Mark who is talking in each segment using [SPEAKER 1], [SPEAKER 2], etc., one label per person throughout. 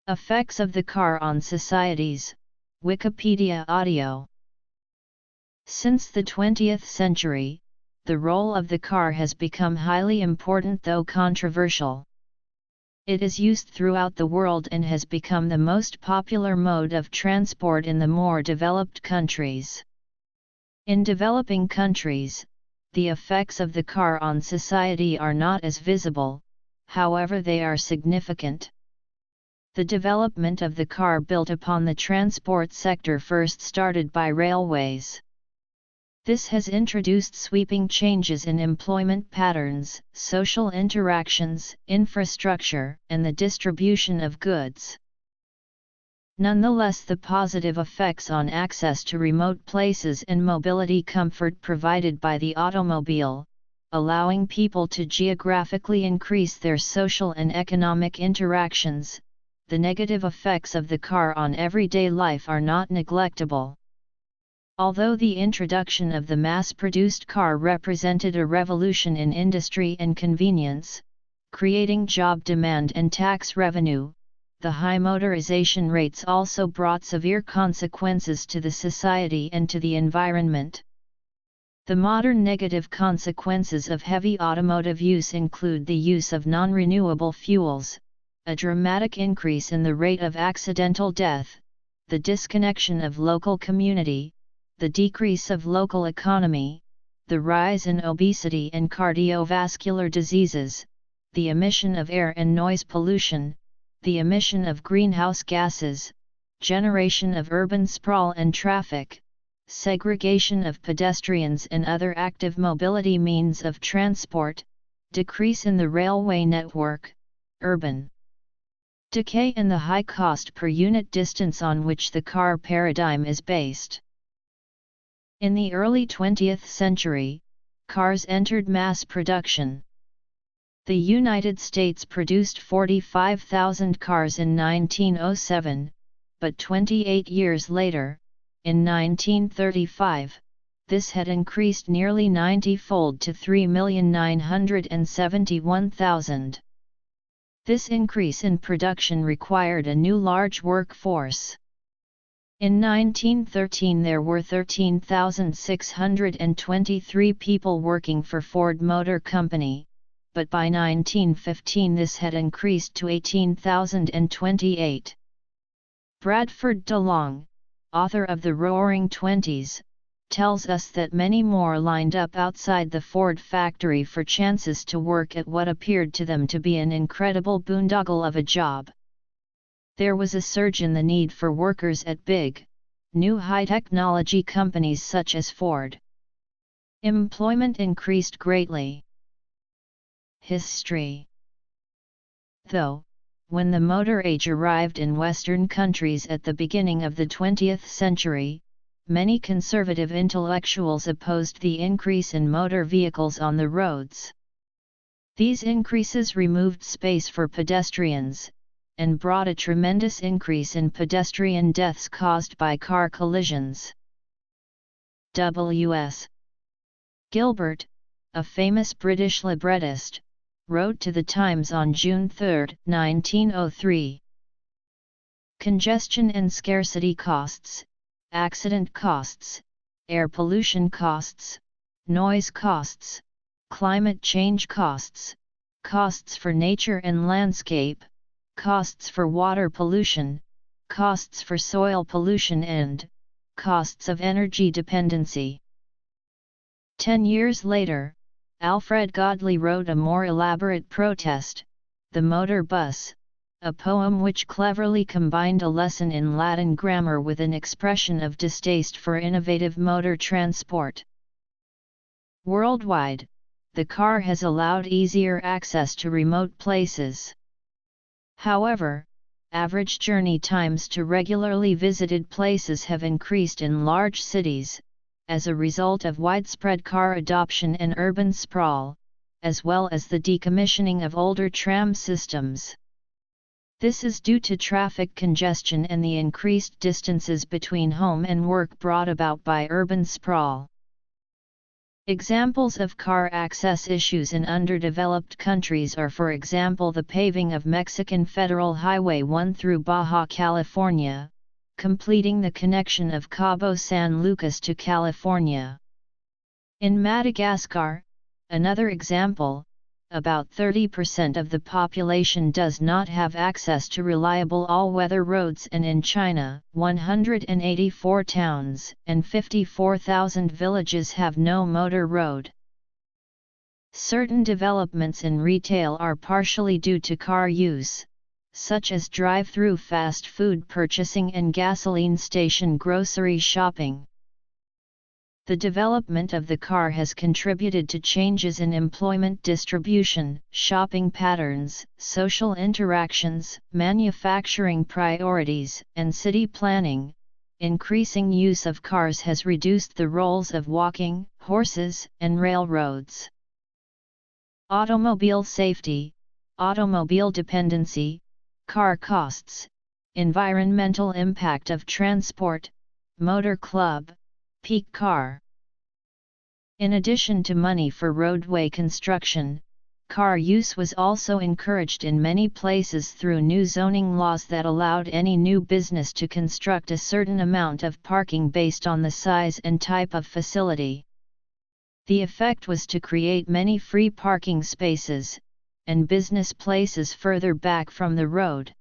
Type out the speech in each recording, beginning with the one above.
[SPEAKER 1] Effects of the car on societies, Wikipedia audio. Since the 20th century, the role of the car has become highly important though controversial. It is used throughout the world and has become the most popular mode of transport in the more developed countries. In developing countries, the effects of the car on society are not as visible, however they are significant. The development of the car built upon the transport sector first started by railways. This has introduced sweeping changes in employment patterns, social interactions, infrastructure, and the distribution of goods. Nonetheless, the positive effects on access to remote places and mobility comfort provided by the automobile, allowing people to geographically increase their social and economic interactions, the negative effects of the car on everyday life are not neglectable. Although the introduction of the mass-produced car represented a revolution in industry and convenience, creating job demand and tax revenue, the high motorization rates also brought severe consequences to the society and to the environment. The modern negative consequences of heavy automotive use include the use of non-renewable fuels, a dramatic increase in the rate of accidental death, the disconnection of local community, the decrease of local economy, the rise in obesity and cardiovascular diseases, the emission of air and noise pollution, the emission of greenhouse gases, generation of urban sprawl and traffic, segregation of pedestrians and other active mobility means of transport, decrease in the railway network, urban decay and the high cost per unit distance on which the car paradigm is based. In the early 20th century, cars entered mass production. The United States produced 45,000 cars in 1907, but 28 years later, in 1935, this had increased nearly 90-fold to 3,971,000. This increase in production required a new large workforce. In 1913 there were 13,623 people working for Ford Motor Company, but by 1915 this had increased to 18,028. Bradford DeLong, author of The Roaring Twenties, tells us that many more lined up outside the Ford factory for chances to work at what appeared to them to be an incredible boondoggle of a job. There was a surge in the need for workers at big, new high-technology companies such as Ford. Employment increased greatly. History. Though, when the motor age arrived in Western countries at the beginning of the 20th century, many conservative intellectuals opposed the increase in motor vehicles on the roads. These increases removed space for pedestrians, and brought a tremendous increase in pedestrian deaths caused by car collisions. W.S. Gilbert, a famous British librettist, wrote to the Times on June 3, 1903. Congestion and scarcity costs, accident costs, air pollution costs, noise costs, climate change costs, costs for nature and landscape, costs for water pollution, costs for soil pollution and costs of energy dependency. 10 years later, Alfred Godley wrote a more elaborate protest, The Motor Bus, a poem which cleverly combined a lesson in Latin grammar with an expression of distaste for innovative motor transport. Worldwide, the car has allowed easier access to remote places. However, average journey times to regularly visited places have increased in large cities, as a result of widespread car adoption and urban sprawl, as well as the decommissioning of older tram systems. This is due to traffic congestion and the increased distances between home and work brought about by urban sprawl. Examples of car access issues in underdeveloped countries are, for example, the paving of Mexican Federal Highway 1 through Baja California, completing the connection of Cabo San Lucas to California. In Madagascar, another example, about 30% of the population does not have access to reliable all-weather roads, and in China, 184 towns and 54,000 villages have no motor road. Certain developments in retail are partially due to car use, such as drive-through fast food purchasing and gasoline station grocery shopping. The development of the car has contributed to changes in employment distribution, shopping patterns, social interactions, manufacturing priorities, and city planning. Increasing use of cars has reduced the roles of walking, horses, and railroads. Automobile safety, automobile dependency, car costs, environmental impact of transport, motor club, peak car. In addition to money for roadway construction, car use was also encouraged in many places through new zoning laws that allowed any new business to construct a certain amount of parking based on the size and type of facility. The effect was to create many free parking spaces, and business places further back from the road.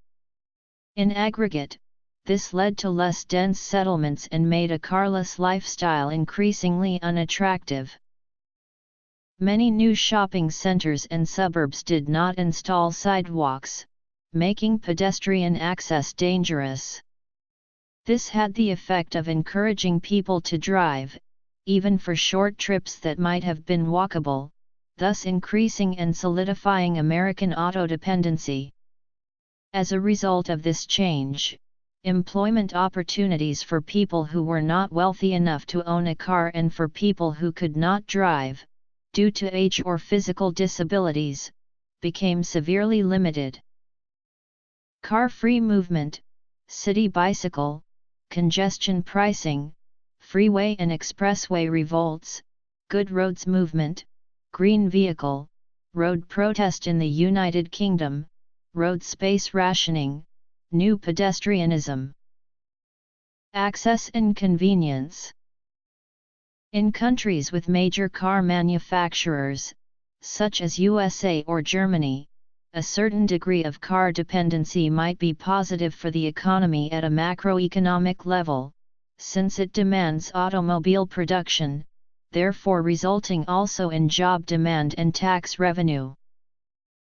[SPEAKER 1] In aggregate, this led to less dense settlements and made a carless lifestyle increasingly unattractive. Many new shopping centers and suburbs did not install sidewalks, making pedestrian access dangerous. This had the effect of encouraging people to drive, even for short trips that might have been walkable, thus increasing and solidifying American auto dependency. As a result of this change, employment opportunities for people who were not wealthy enough to own a car and for people who could not drive, due to age or physical disabilities, became severely limited. Car-free movement, city bicycle, congestion pricing, freeway and expressway revolts, good roads movement, green vehicle, road protest in the United Kingdom, road space rationing, new pedestrianism. Access and convenience. In countries with major car manufacturers, such as USA or Germany, a certain degree of car dependency might be positive for the economy at a macroeconomic level, since it demands automobile production, therefore resulting also in job demand and tax revenue.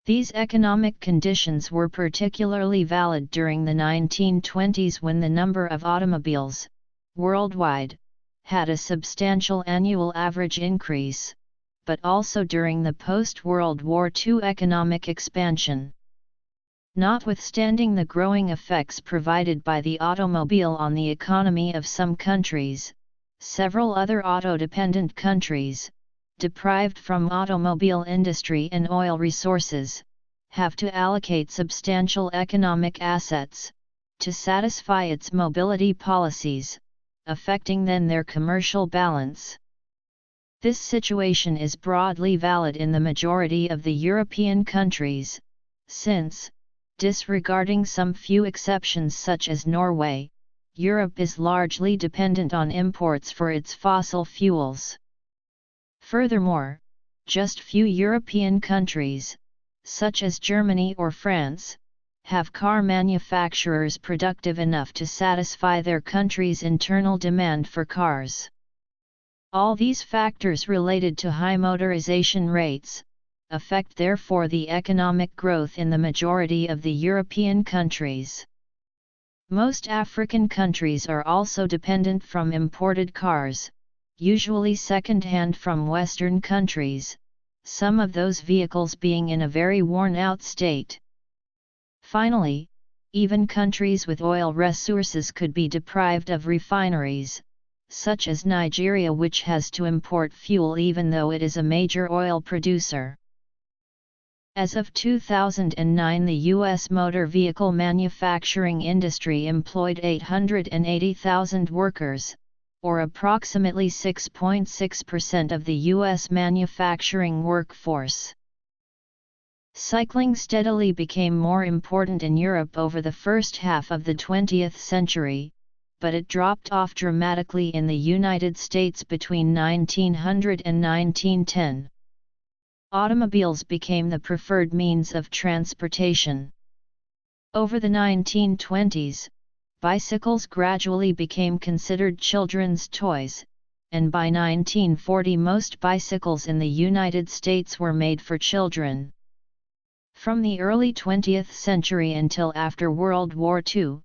[SPEAKER 1] These economic conditions were particularly valid during the 1920s when the number of automobiles, worldwide, had a substantial annual average increase, but also during the post-World War II economic expansion. Notwithstanding the growing effects provided by the automobile on the economy of some countries, several other auto-dependent countries, deprived from automobile industry and oil resources, have to allocate substantial economic assets to satisfy its mobility policies, affecting then their commercial balance. This situation is broadly valid in the majority of the European countries, since, disregarding some few exceptions such as Norway, Europe is largely dependent on imports for its fossil fuels. Furthermore, just few European countries, such as Germany or France, have car manufacturers productive enough to satisfy their country's internal demand for cars. All these factors related to high motorization rates, affect therefore the economic growth in the majority of the European countries. Most African countries are also dependent from imported cars, usually second-hand from Western countries, some of those vehicles being in a very worn-out state. Finally, even countries with oil resources could be deprived of refineries, such as Nigeria, which has to import fuel even though it is a major oil producer. As of 2009, the U.S. motor vehicle manufacturing industry employed 880,000 workers, or approximately 6.6% of the U.S. manufacturing workforce. Cycling steadily became more important in Europe over the first half of the 20th century, but it dropped off dramatically in the United States between 1900 and 1910. Automobiles became the preferred means of transportation. Over the 1920s, bicycles gradually became considered children's toys, and by 1940 most bicycles in the United States were made for children. From the early 20th century until after World War II,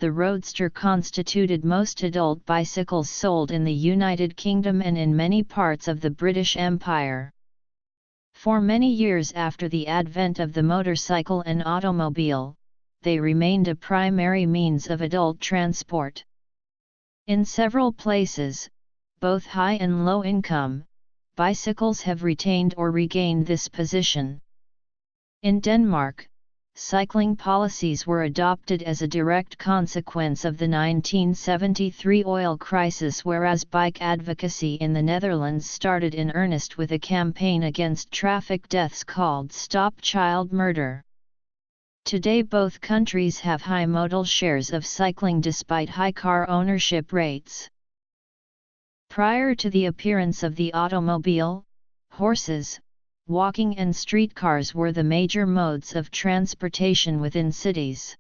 [SPEAKER 1] the Roadster constituted most adult bicycles sold in the United Kingdom and in many parts of the British Empire. For many years after the advent of the motorcycle and automobile, they remained a primary means of adult transport. In several places, both high and low income, bicycles have retained or regained this position. In Denmark, cycling policies were adopted as a direct consequence of the 1973 oil crisis, whereas bike advocacy in the Netherlands started in earnest with a campaign against traffic deaths called Stop Child Murder. Today both countries have high modal shares of cycling despite high car ownership rates. Prior to the appearance of the automobile, horses, walking and streetcars were the major modes of transportation within cities.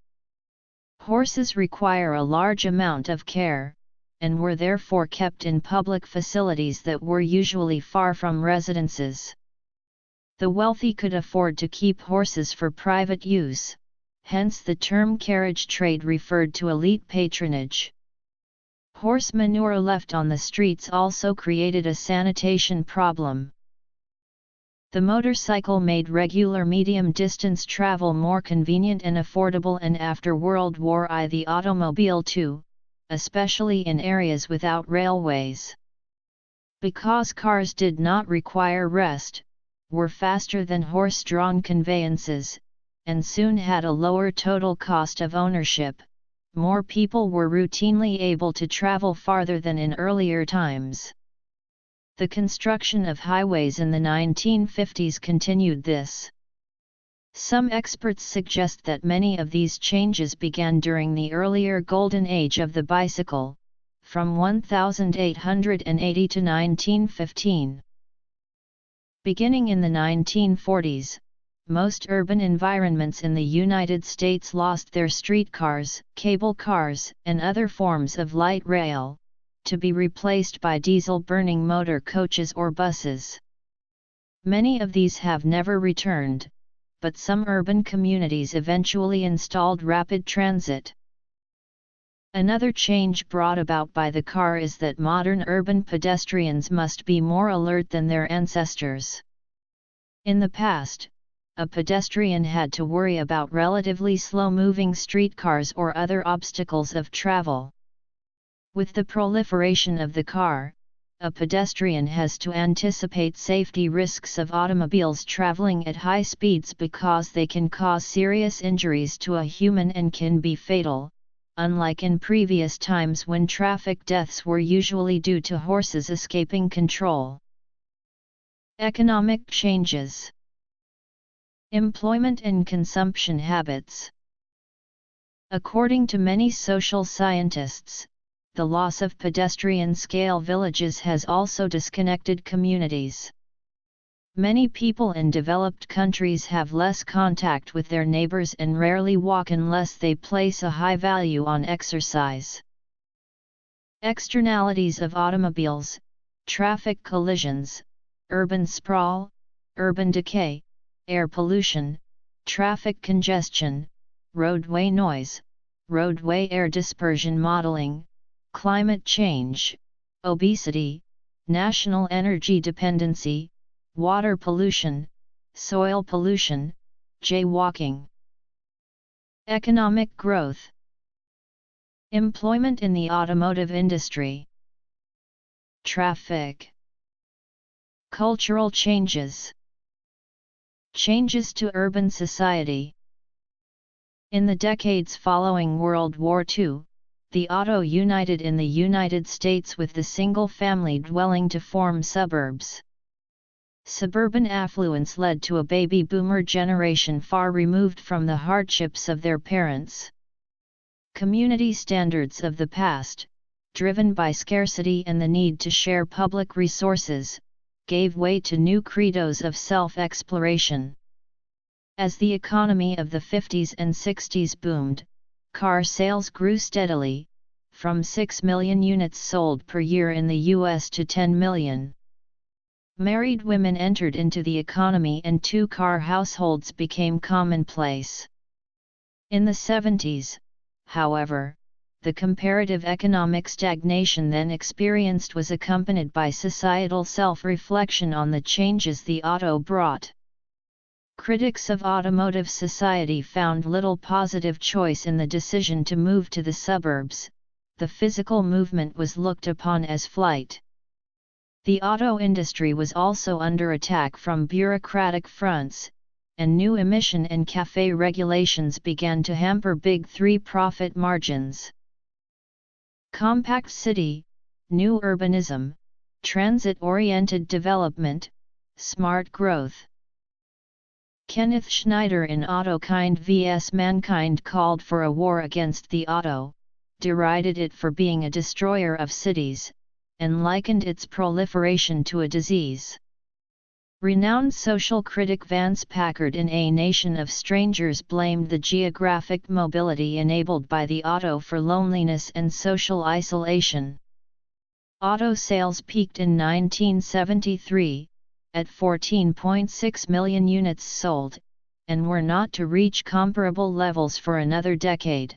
[SPEAKER 1] Horses require a large amount of care, and were therefore kept in public facilities that were usually far from residences. The wealthy could afford to keep horses for private use, hence the term carriage trade referred to elite patronage. Horse manure left on the streets also created a sanitation problem. The motorcycle made regular medium-distance travel more convenient and affordable, and after World War I the automobile too, especially in areas without railways. Because cars did not require rest, were faster than horse-drawn conveyances, and soon had a lower total cost of ownership, more people were routinely able to travel farther than in earlier times. The construction of highways in the 1950s continued this. Some experts suggest that many of these changes began during the earlier golden age of the bicycle, from 1880 to 1915. Beginning in the 1940s, most urban environments in the United States lost their streetcars, cable cars, and other forms of light rail, to be replaced by diesel-burning motor coaches or buses. Many of these have never returned, but some urban communities eventually installed rapid transit. Another change brought about by the car is that modern urban pedestrians must be more alert than their ancestors. In the past, a pedestrian had to worry about relatively slow-moving streetcars or other obstacles of travel. With the proliferation of the car, a pedestrian has to anticipate safety risks of automobiles traveling at high speeds because they can cause serious injuries to a human and can be fatal, unlike in previous times when traffic deaths were usually due to horses escaping control. Economic changes. Employment and consumption habits. According to many social scientists, the loss of pedestrian-scale villages has also disconnected communities. Many people in developed countries have less contact with their neighbors and rarely walk unless they place a high value on exercise. Externalities of automobiles: traffic collisions, urban sprawl, urban decay, air pollution, traffic congestion, roadway noise, roadway air dispersion modeling, climate change, obesity, national energy dependency, water pollution, soil pollution, jaywalking. Economic growth. Employment in the automotive industry. Traffic. Cultural changes. Changes to urban society. In the decades following World War II, the auto united in the United States with the single-family dwelling to form suburbs. Suburban affluence led to a baby boomer generation far removed from the hardships of their parents. Community standards of the past, driven by scarcity and the need to share public resources, gave way to new credos of self-exploration. As the economy of the 50s and 60s boomed, car sales grew steadily, from 6 million units sold per year in the US to 10 million. Married women entered into the economy and two-car households became commonplace. In the 70s, however, the comparative economic stagnation then experienced was accompanied by societal self-reflection on the changes the auto brought. Critics of automotive society found little positive choice in the decision to move to the suburbs. The physical movement was looked upon as flight. The auto industry was also under attack from bureaucratic fronts, and new emission and CAFE regulations began to hamper Big Three profit margins. Compact city, new urbanism, transit-oriented development, smart growth. Kenneth Schneider in Autokind vs. Mankind called for a war against the auto, derided it for being a destroyer of cities, and likened its proliferation to a disease. Renowned social critic Vance Packard in A Nation of Strangers blamed the geographic mobility enabled by the auto for loneliness and social isolation. Auto sales peaked in 1973, at 14.6 million units sold, and were not to reach comparable levels for another decade.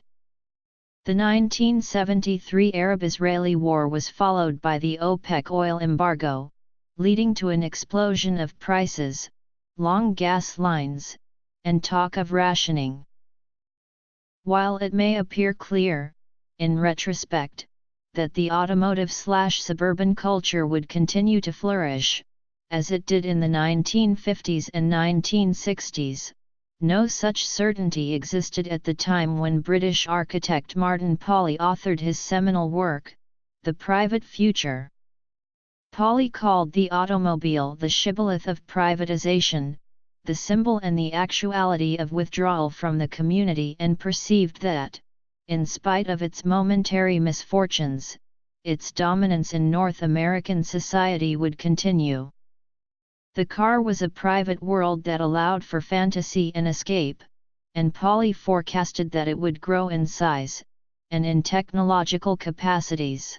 [SPEAKER 1] The 1973 Arab-Israeli War was followed by the OPEC oil embargo, leading to an explosion of prices, long gas lines, and talk of rationing. While it may appear clear, in retrospect, that the automotive/suburban culture would continue to flourish, as it did in the 1950s and 1960s, no such certainty existed at the time when British architect Martin Pawley authored his seminal work, The Private Future. Pawley called the automobile the shibboleth of privatization, the symbol and the actuality of withdrawal from the community, and perceived that, in spite of its momentary misfortunes, its dominance in North American society would continue. The car was a private world that allowed for fantasy and escape, and Pawley forecasted that it would grow in size, and in technological capacities.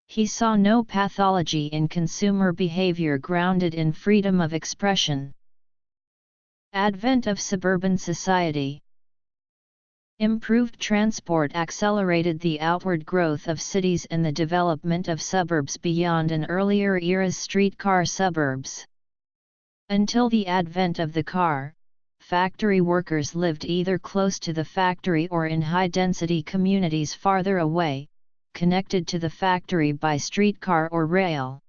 [SPEAKER 1] He saw no pathology in consumer behavior grounded in freedom of expression. Advent of suburban society. Improved transport accelerated the outward growth of cities and the development of suburbs beyond an earlier era's streetcar suburbs. Until the advent of the car, factory workers lived either close to the factory or in high-density communities farther away, connected to the factory by streetcar or rail.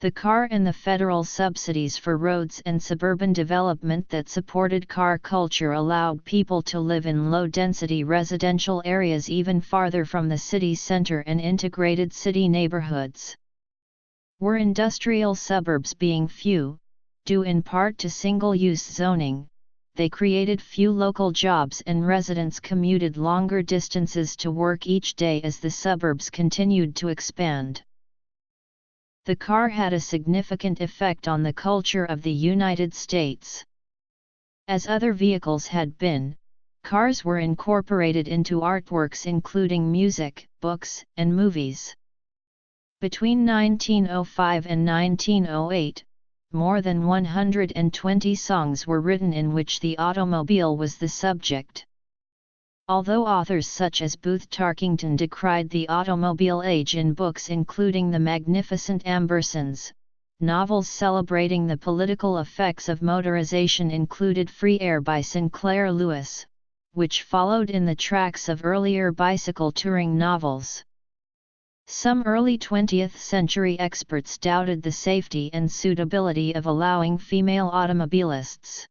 [SPEAKER 1] The car and the federal subsidies for roads and suburban development that supported car culture allowed people to live in low-density residential areas even farther from the city center and integrated city neighborhoods. Were industrial suburbs being few, due in part to single-use zoning, they created few local jobs and residents commuted longer distances to work each day as the suburbs continued to expand. The car had a significant effect on the culture of the United States. As other vehicles had been, cars were incorporated into artworks including music, books, and movies. Between 1905 and 1908, more than 120 songs were written in which the automobile was the subject. Although authors such as Booth Tarkington decried the automobile age in books including The Magnificent Ambersons, novels celebrating the political effects of motorization included Free Air by Sinclair Lewis, which followed in the tracks of earlier bicycle touring novels. Some early 20th century experts doubted the safety and suitability of allowing female automobilists.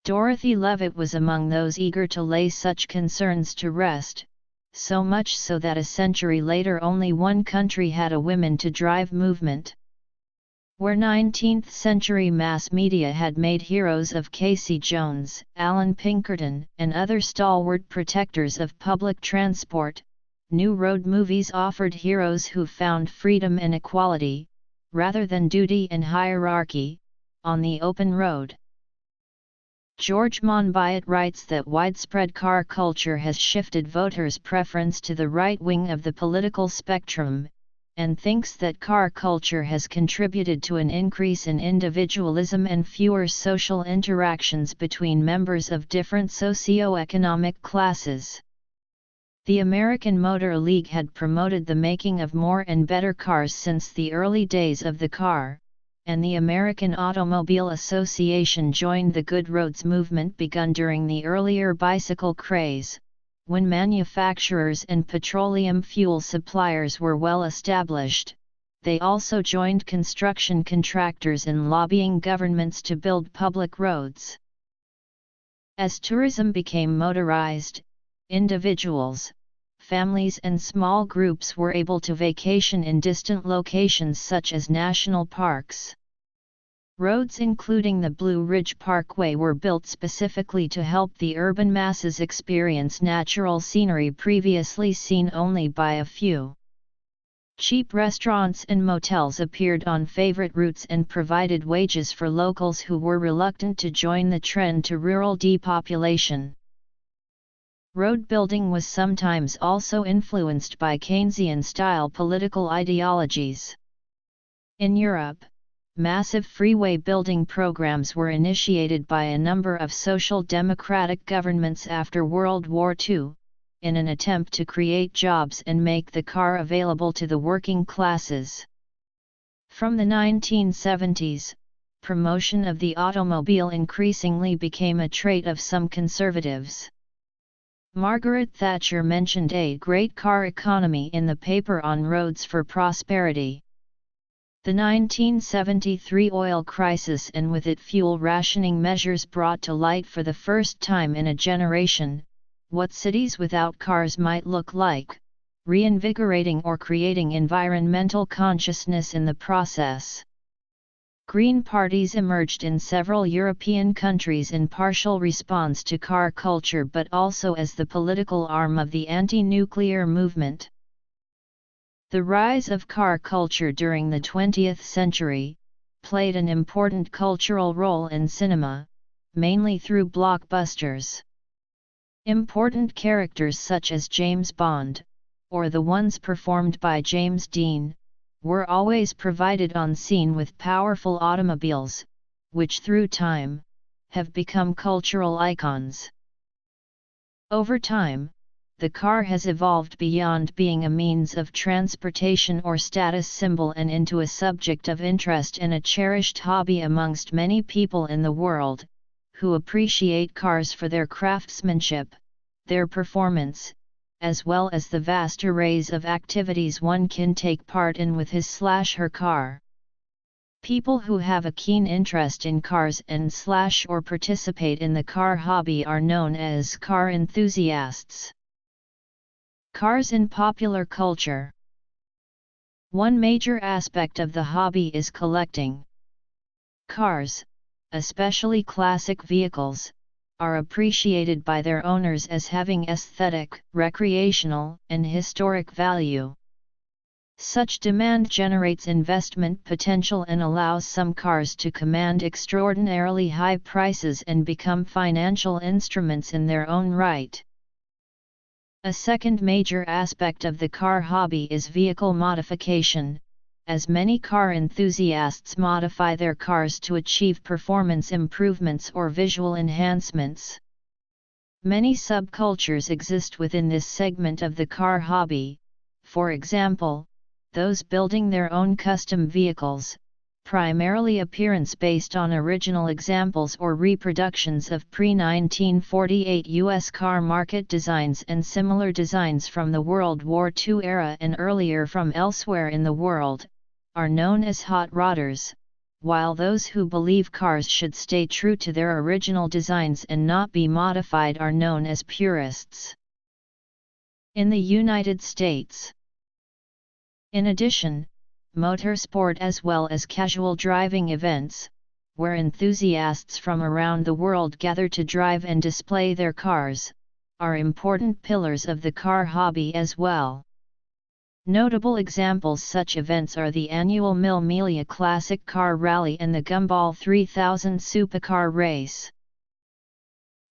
[SPEAKER 1] Dorothy Levitt was among those eager to lay such concerns to rest, so much so that a century later only one country had a women to drive movement. Where 19th century mass media had made heroes of Casey Jones, Alan Pinkerton, and other stalwart protectors of public transport, new road movies offered heroes who found freedom and equality, rather than duty and hierarchy, on the open road. George Monbiot writes that widespread car culture has shifted voters' preference to the right wing of the political spectrum, and thinks that car culture has contributed to an increase in individualism and fewer social interactions between members of different socio-economic classes. The American Motor League had promoted the making of more and better cars since the early days of the car, and the American Automobile Association joined the Good Roads movement begun during the earlier bicycle craze, when manufacturers and petroleum fuel suppliers were well established. They also joined construction contractors in lobbying governments to build public roads. As tourism became motorized, individuals, families and small groups were able to vacation in distant locations such as national parks. Roads including the Blue Ridge Parkway were built specifically to help the urban masses experience natural scenery previously seen only by a few. Cheap restaurants and motels appeared on favorite routes and provided wages for locals who were reluctant to join the trend to rural depopulation. Road building was sometimes also influenced by Keynesian-style political ideologies. In Europe, massive freeway building programs were initiated by a number of social democratic governments after World War II, in an attempt to create jobs and make the car available to the working classes. From the 1970s, promotion of the automobile increasingly became a trait of some conservatives. Margaret Thatcher mentioned a great car economy in the paper On Roads for Prosperity. The 1973 oil crisis and with it fuel rationing measures brought to light for the first time in a generation what cities without cars might look like, reinvigorating or creating environmental consciousness in the process. Green parties emerged in several European countries in partial response to car culture but also as the political arm of the anti-nuclear movement. The rise of car culture during the 20th century played an important cultural role in cinema, mainly through blockbusters. Important characters such as James Bond, or the ones performed by James Dean, were always provided on scene with powerful automobiles, which through time, have become cultural icons. Over time, the car has evolved beyond being a means of transportation or status symbol and into a subject of interest and a cherished hobby amongst many people in the world, who appreciate cars for their craftsmanship, their performance, as well as the vast arrays of activities one can take part in with his/her car. People who have a keen interest in cars and/or participate in the car hobby are known as car enthusiasts. Cars in popular culture. One major aspect of the hobby is collecting. Cars, especially classic vehicles, are appreciated by their owners as having aesthetic, recreational, and historic value. Such demand generates investment potential and allows some cars to command extraordinarily high prices and become financial instruments in their own right. A second major aspect of the car hobby is vehicle modification, as many car enthusiasts modify their cars to achieve performance improvements or visual enhancements. Many subcultures exist within this segment of the car hobby, for example, those building their own custom vehicles, primarily appearance based on original examples or reproductions of pre-1948 U.S. car market designs and similar designs from the World War II era and earlier from elsewhere in the world, are known as hot rodders, while those who believe cars should stay true to their original designs and not be modified are known as purists. in the United States. In addition, motorsport as well as casual driving events, where enthusiasts from around the world gather to drive and display their cars, are important pillars of the car hobby as well. Notable examples such events are the annual Mille Miglia Classic Car Rally and the Gumball 3000 Supercar Race.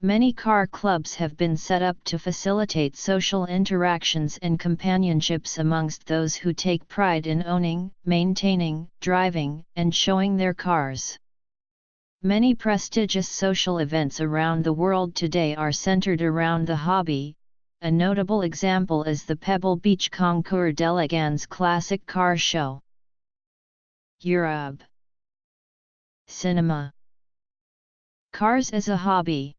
[SPEAKER 1] Many car clubs have been set up to facilitate social interactions and companionships amongst those who take pride in owning, maintaining, driving, and showing their cars. Many prestigious social events around the world today are centered around the hobby. A notable example is the Pebble Beach Concours d'Elegance Classic Car Show. Europe. Cinema. Cars as a hobby.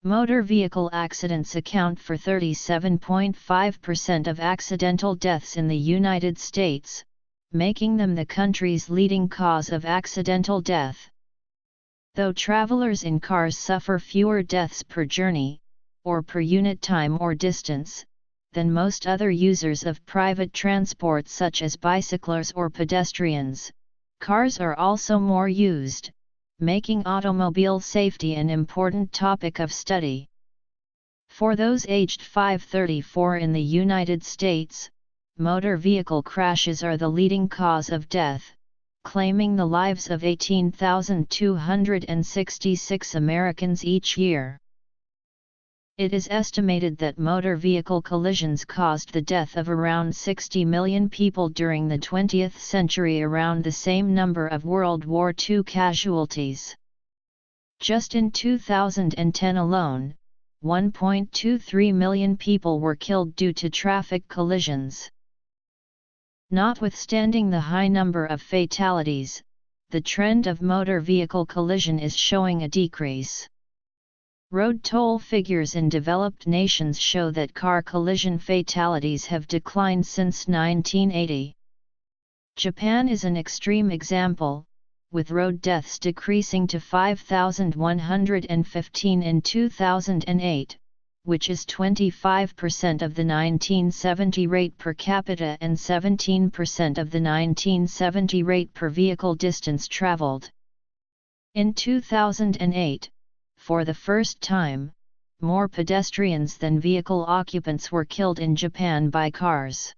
[SPEAKER 1] Motor vehicle accidents account for 37.5% of accidental deaths in the United States, making them the country's leading cause of accidental death. Though travelers in cars suffer fewer deaths per journey, or per unit time or distance, than most other users of private transport such as bicyclers or pedestrians, cars are also more used, making automobile safety an important topic of study. For those aged 5-34 in the United States, motor vehicle crashes are the leading cause of death, claiming the lives of 18,266 Americans each year. It is estimated that motor vehicle collisions caused the death of around 60 million people during the 20th century, around the same number of World War II casualties. Just in 2010 alone, 1.23 million people were killed due to traffic collisions. Notwithstanding the high number of fatalities, the trend of motor vehicle collision is showing a decrease. Road toll figures in developed nations show that car collision fatalities have declined since 1980. Japan is an extreme example, with road deaths decreasing to 5,115 in 2008, which is 25% of the 1970 rate per capita and 17% of the 1970 rate per vehicle distance traveled. In 2008, for the first time, more pedestrians than vehicle occupants were killed in Japan by cars.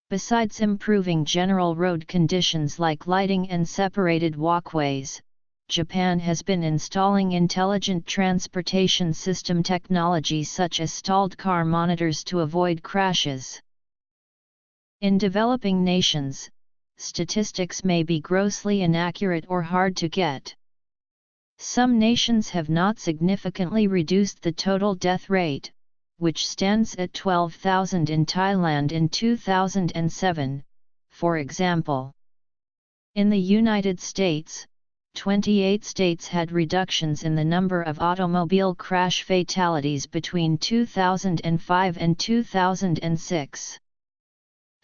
[SPEAKER 1] Besides improving general road conditions like lighting and separated walkways, Japan has been installing intelligent transportation system technology such as stalled car monitors to avoid crashes. In developing nations, statistics may be grossly inaccurate or hard to get. Some nations have not significantly reduced the total death rate, which stands at 12,000 in Thailand in 2007, for example. In the United States, 28 states had reductions in the number of automobile crash fatalities between 2005 and 2006.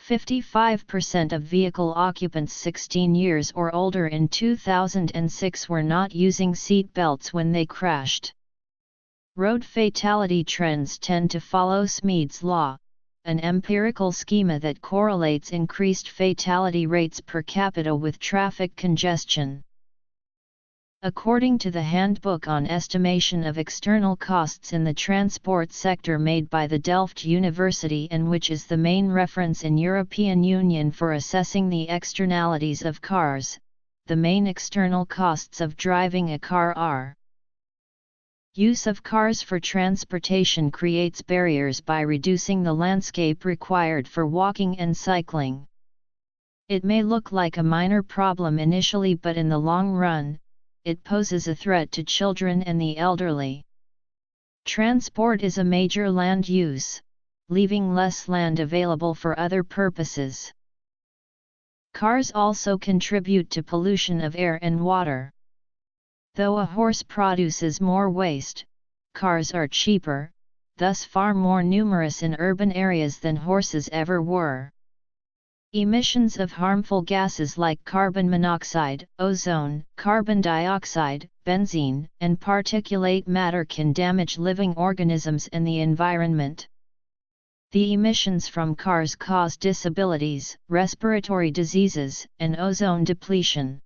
[SPEAKER 1] 55% of vehicle occupants 16 years or older in 2006 were not using seat belts when they crashed. Road fatality trends tend to follow Smeed's law, an empirical schema that correlates increased fatality rates per capita with traffic congestion. According to the Handbook on Estimation of External Costs in the Transport Sector made by the Delft University, and which is the main reference in European Union for assessing the externalities of cars, the main external costs of driving a car are: use of cars for transportation creates barriers by reducing the landscape required for walking and cycling. It may look like a minor problem initially, but in the long run, it poses a threat to children and the elderly. Transport is a major land use, leaving less land available for other purposes. Cars also contribute to pollution of air and water. Though a horse produces more waste, cars are cheaper, thus far more numerous in urban areas than horses ever were. Emissions of harmful gases like carbon monoxide, ozone, carbon dioxide, benzene, and particulate matter can damage living organisms and the environment. The emissions from cars cause disabilities, respiratory diseases, and ozone depletion.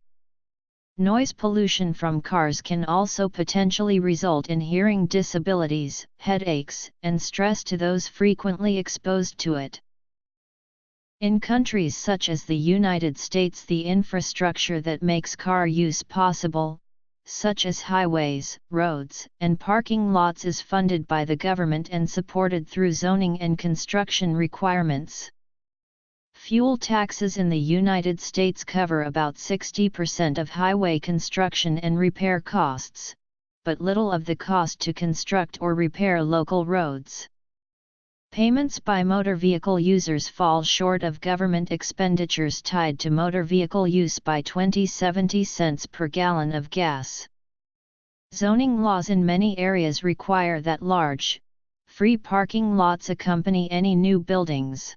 [SPEAKER 1] Noise pollution from cars can also potentially result in hearing disabilities, headaches, and stress to those frequently exposed to it. In countries such as the United States, the infrastructure that makes car use possible, such as highways, roads, and parking lots, is funded by the government and supported through zoning and construction requirements. Fuel taxes in the United States cover about 60% of highway construction and repair costs, but little of the cost to construct or repair local roads. Payments by motor vehicle users fall short of government expenditures tied to motor vehicle use by 70 cents per gallon of gas. Zoning laws in many areas require that large, free parking lots accompany any new buildings.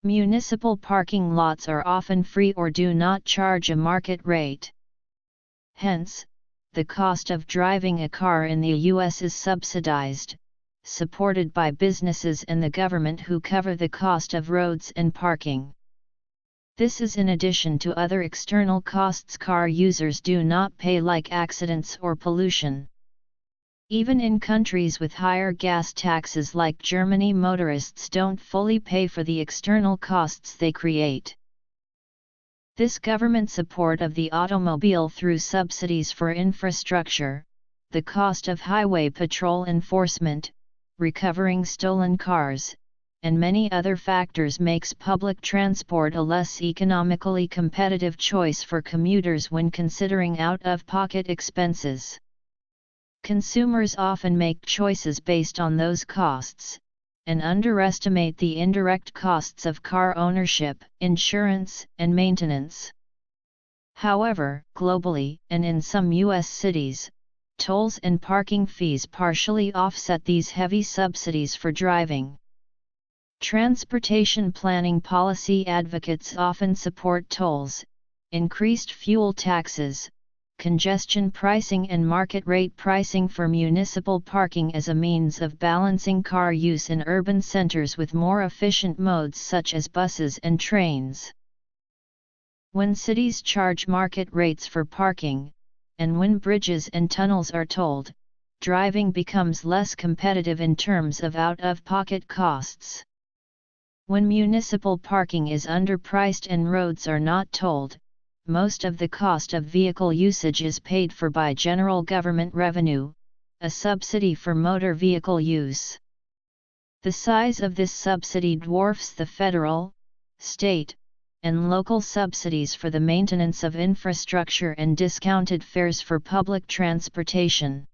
[SPEAKER 1] Municipal parking lots are often free or do not charge a market rate. Hence, the cost of driving a car in the U.S. is subsidized, supported by businesses and the government, who cover the cost of roads and parking. This is in addition to other external costs car users do not pay, like accidents or pollution. Even in countries with higher gas taxes like Germany, motorists don't fully pay for the external costs they create. This government support of the automobile through subsidies for infrastructure, the cost of highway patrol enforcement, recovering stolen cars, and many other factors makes public transport a less economically competitive choice for commuters when considering out-of-pocket expenses. Consumers often make choices based on those costs, and underestimate the indirect costs of car ownership, insurance, and maintenance. However, globally, and in some U.S. cities, tolls and parking fees partially offset these heavy subsidies for driving. Transportation planning policy advocates often support tolls, increased fuel taxes, congestion pricing, and market rate pricing for municipal parking as a means of balancing car use in urban centers with more efficient modes such as buses and trains. When cities charge market rates for parking, and when bridges and tunnels are tolled, driving becomes less competitive in terms of out-of-pocket costs. When municipal parking is underpriced and roads are not tolled, most of the cost of vehicle usage is paid for by general government revenue, a subsidy for motor vehicle use. The size of this subsidy dwarfs the federal, state, and local subsidies for the maintenance of infrastructure and discounted fares for public transportation.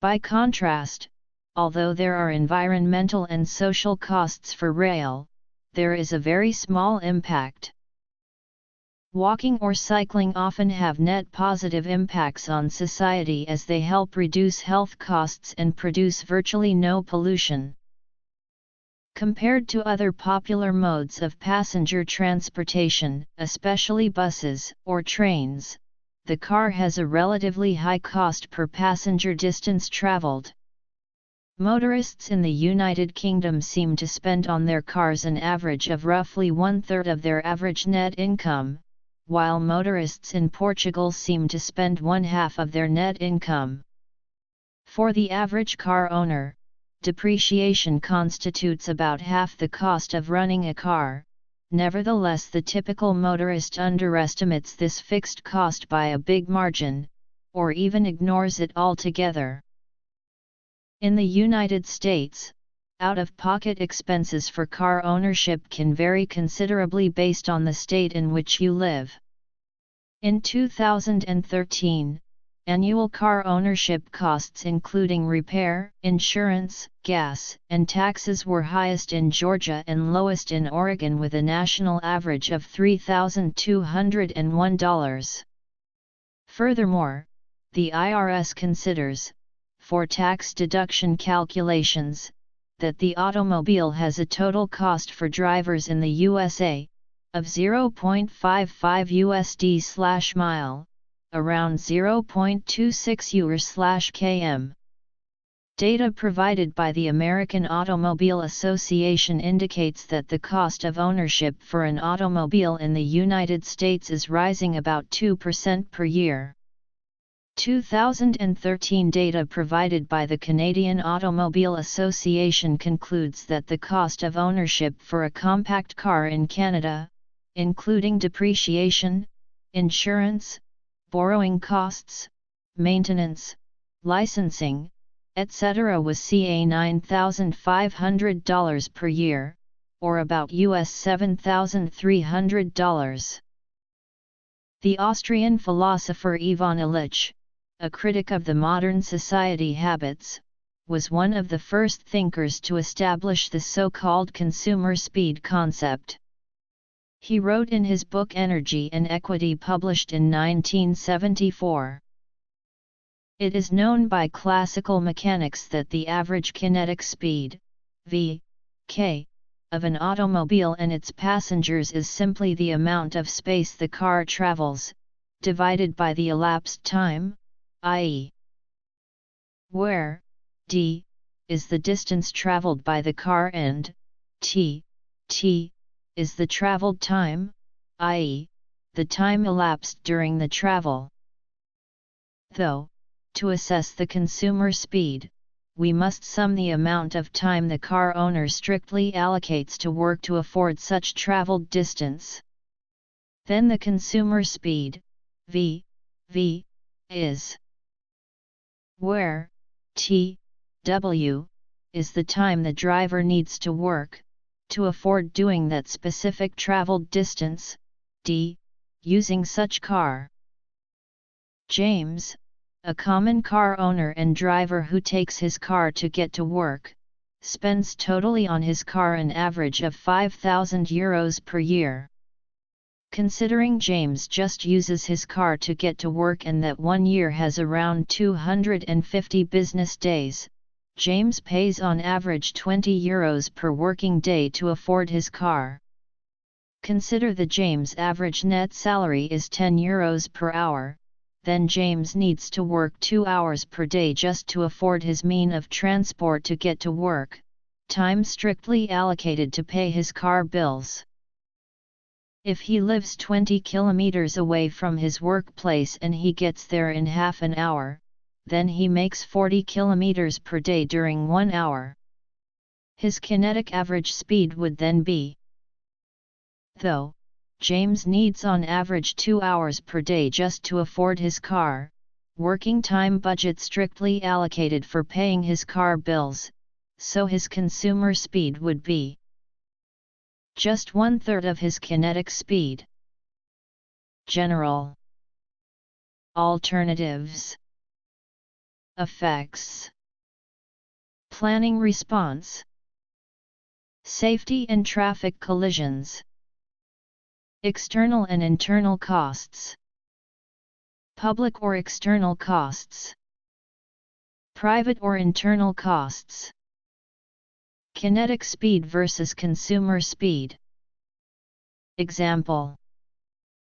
[SPEAKER 1] By contrast, although there are environmental and social costs for rail, there is a very small impact. Walking or cycling often have net positive impacts on society as they help reduce health costs and produce virtually no pollution. Compared to other popular modes of passenger transportation, especially buses or trains, the car has a relatively high cost per passenger distance traveled. Motorists in the United Kingdom seem to spend on their cars an average of roughly 1/3 of their average net income, while motorists in Portugal seem to spend 1/2 of their net income. For the average car owner, depreciation constitutes about half the cost of running a car. Nevertheless, the typical motorist underestimates this fixed cost by a big margin, or even ignores it altogether. In the United States, out-of-pocket expenses for car ownership can vary considerably based on the state in which you live. In 2013, annual car ownership costs including repair, insurance, gas, and taxes were highest in Georgia and lowest in Oregon, with a national average of $3,201. Furthermore, the IRS considers, for tax deduction calculations, that the automobile has a total cost for drivers in the USA of $0.55 USD/mile, around $0.26 EUR/km. Data provided by the American Automobile Association indicates that the cost of ownership for an automobile in the United States is rising about 2% per year. 2013 data provided by the Canadian Automobile Association concludes that the cost of ownership for a compact car in Canada, including depreciation, insurance, borrowing costs, maintenance, licensing, etc. was ca $9,500 per year, or about US $7,300. The Austrian philosopher Ivan Illich, a critic of the modern society habits, was one of the first thinkers to establish the so-called consumer speed concept. He wrote in his book Energy and Equity, published in 1974. It is known by classical mechanics that the average kinetic speed, v, k, of an automobile and its passengers is simply the amount of space the car travels, divided by the elapsed time, i.e., where d is the distance traveled by the car and t is the traveled time, i.e., the time elapsed during the travel. Though, to assess the consumer speed, we must sum the amount of time the car owner strictly allocates to work to afford such traveled distance. Then the consumer speed, v, is where w is the time the driver needs to work to afford doing that specific traveled distance, d, using such car. James, a common car owner and driver who takes his car to get to work, spends totally on his car an average of €5,000 per year. Considering James just uses his car to get to work and that 1 year has around 250 business days, James pays on average €20 per working day to afford his car. Consider the James average net salary is €10 per hour, then James needs to work 2 hours per day just to afford his mean of transport to get to work, time strictly allocated to pay his car bills. If he lives 20 kilometers away from his workplace and he gets there in half an hour, then he makes 40 kilometers per day during 1 hour. His kinetic average speed would then be. Though James needs on average 2 hours per day just to afford his car, working time budget strictly allocated for paying his car bills, so his consumer speed would be just 1/3 of his kinetic speed. General alternatives. Effects. Planning response. Safety and traffic collisions. External and internal costs. Public or external costs. Private or internal costs. Kinetic speed versus consumer speed. Example.